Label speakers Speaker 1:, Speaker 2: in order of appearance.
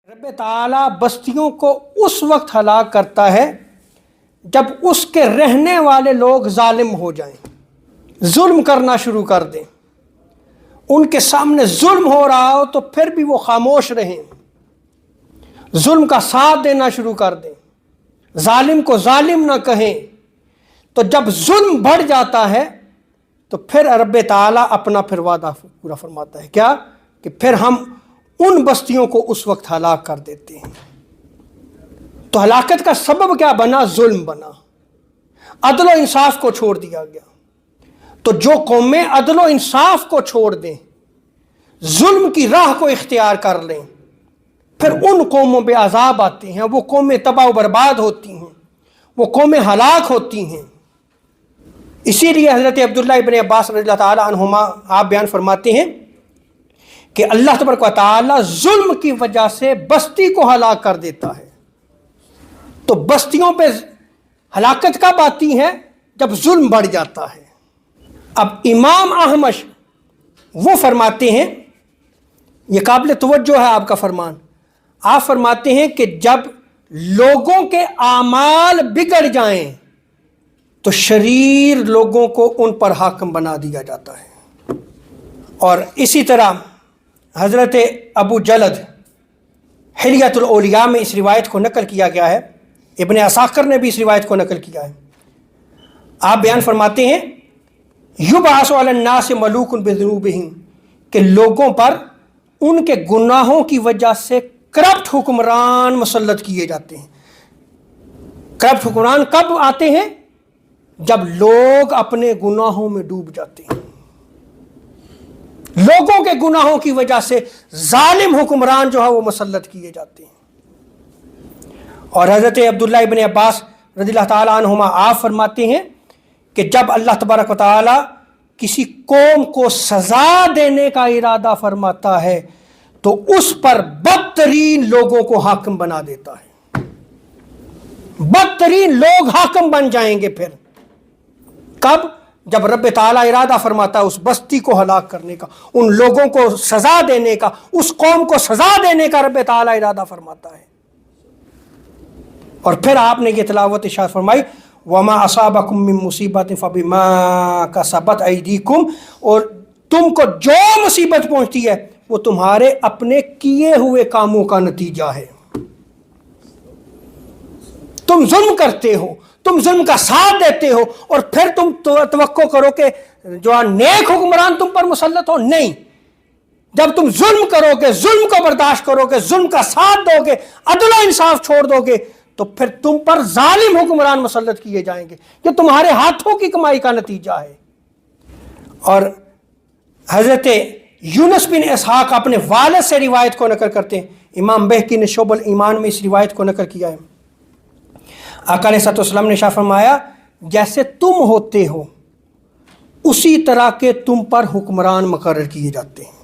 Speaker 1: رب تعالیٰ بستیوں کو اس وقت ہلاک کرتا ہے جب اس کے رہنے والے لوگ ظالم ہو جائیں، ظلم کرنا شروع کر دیں، ان کے سامنے ظلم ہو رہا ہو تو پھر بھی وہ خاموش رہیں، ظلم کا ساتھ دینا شروع کر دیں، ظالم کو ظالم نہ کہیں۔ تو جب ظلم بڑھ جاتا ہے تو پھر رب تعالیٰ اپنا پھر وعدہ پورا فرماتا ہے، کیا کہ پھر ہم ان بستیوں کو اس وقت ہلاک کر دیتے ہیں۔ تو ہلاکت کا سبب کیا بنا؟ ظلم بنا، عدل و انصاف کو چھوڑ دیا گیا۔ تو جو قومیں عدل و انصاف کو چھوڑ دیں، ظلم کی راہ کو اختیار کر لیں، پھر ان قوموں پہ عذاب آتے ہیں، وہ قومیں تباہ و برباد ہوتی ہیں، وہ قومیں ہلاک ہوتی ہیں۔ اسی لیے حضرت عبداللہ ابن عباس رضی اللہ تعالیٰ عنہما آپ بیان فرماتے ہیں کہ اللہ تبارک و تعالیٰ ظلم کی وجہ سے بستی کو ہلاک کر دیتا ہے۔ تو بستیوں پہ ہلاکت کب آتی ہے؟ جب ظلم بڑھ جاتا ہے۔ اب امام احمش وہ فرماتے ہیں، یہ قابل توجہ ہے آپ کا فرمان، آپ فرماتے ہیں کہ جب لوگوں کے اعمال بگڑ جائیں تو شریر لوگوں کو ان پر حاکم بنا دیا جاتا ہے۔ اور اسی طرح حضرت ابو جلد حلیۃ الاولیاء میں اس روایت کو نقل کیا گیا ہے، ابن عساکر نے بھی اس روایت کو نقل کیا ہے۔ آپ بیان فرماتے ہیں یبعث علی الناس ملوک بذنوبہم، کہ لوگوں پر ان کے گناہوں کی وجہ سے کرپٹ حکمران مسلط کیے جاتے ہیں۔ کرپٹ حکمران کب آتے ہیں؟ جب لوگ اپنے گناہوں میں ڈوب جاتے ہیں، لوگوں کے گناہوں کی وجہ سے ظالم حکمران جو ہے وہ مسلط کیے جاتے ہیں۔ اور حضرت عبداللہ ابن عباس رضی اللہ تعالیٰ عنہما آپ فرماتے ہیں کہ جب اللہ تبارک و تعالیٰ کسی قوم کو سزا دینے کا ارادہ فرماتا ہے تو اس پر بدترین لوگوں کو حاکم بنا دیتا ہے، بدترین لوگ حاکم بن جائیں گے۔ پھر کب؟ جب رب تعالیٰ ارادہ فرماتا ہے اس بستی کو ہلاک کرنے کا، ان لوگوں کو سزا دینے کا، اس قوم کو سزا دینے کا رب تعالیٰ ارادہ فرماتا ہے۔ اور پھر آپ نے یہ تلاوت ارشاد فرمائی وَمَا أَصَابَكُم مِّن مُّصِيبَةٍ فَبِمَا كَسَبَتْ أَيْدِيكُمْ، اور تم کو جو مصیبت پہنچتی ہے وہ تمہارے اپنے کیے ہوئے کاموں کا نتیجہ ہے۔ تم ظلم کرتے ہو، تم ظلم کا ساتھ دیتے ہو، اور پھر تم توقع کرو کہ جو نیک حکمران تم پر مسلط ہو؟ نہیں، جب تم ظلم کرو گے، ظلم کو برداشت کرو گے، ظلم کا ساتھ دو گے، عدل و انصاف چھوڑ دو گے، تو پھر تم پر ظالم حکمران مسلط کیے جائیں گے، یہ تمہارے ہاتھوں کی کمائی کا نتیجہ ہے۔ اور حضرت یونس بن اسحاق اپنے والد سے روایت کو نقل کرتے ہیں، امام بہقی نے شعب الایمان میں اس روایت کو نقل کیا ہے۔ آقا علیہ السلام نے شاہ فرمایا جیسے تم ہوتے ہو اسی طرح کے تم پر حکمران مقرر کیے جاتے ہیں۔